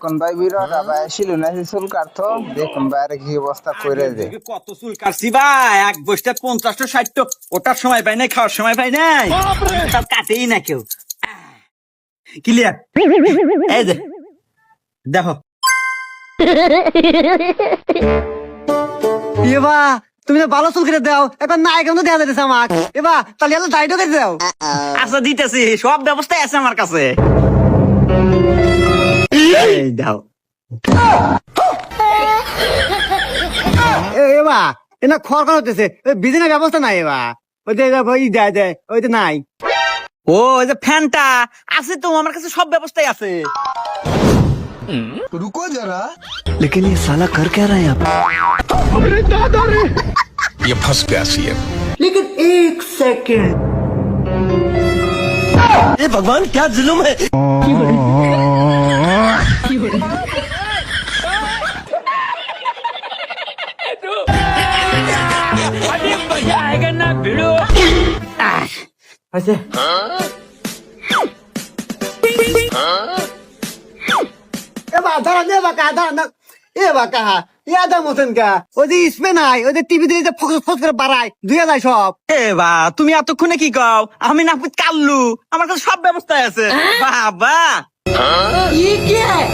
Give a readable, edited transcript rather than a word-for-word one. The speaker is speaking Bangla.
কোন ভাই বিরাটা ভাই ছিল না চুল কাটতো দেখুন বাইরে কি অবস্থা করে দে কত চুল কাটছি ভাই, এক বসতে 50 60 ওটার সময় পাই নাই, খাওয়ার সময় পাই নাই, তার কাটেই না কেউ। ক্লিয়ার? এই যে দেখো এবা তুমি তো ভালো চুল কেটে দাও, এখন না এখন দেওয়া যাইতেছে আমার। এবা তাহলে এলো দাড়িও কেটে দাও। আচ্ছা দিতেছি, সব ব্যবস্থাই আছে আমার কাছে। এই দাও। এবা এনা খড় খড় হতেছে, বিজনেস ব্যবস্থা নাই। এবা ওই যে ওই দেয় দেয় ওই যে নাই। ও ওই যে ফ্যানটা আছে তো আমার কাছে, সব ব্যবস্থাই আছে। रुको जरा। लेकिन ये साला कर क्या रहा है यहाँ? ये फंस गया सीएम। लेकिन एक सेकंड, ए भगवान क्या जुल्म है। ऐसे এবা ধরা দে বাকা ধরা এ বাকা ইয়াদা মতন কা ওই যে স্পে নাই, ওই যে টিভি দিয়ে ফোকাস ফোকাস করে বাড়ায় দুইয়া যায় সব। এ বা তুমি এতক্ষণে কি কও? আমি না কাল্লু, আমার কাছে সব ব্যবস্থায় আছে। বাবা ये क्या है?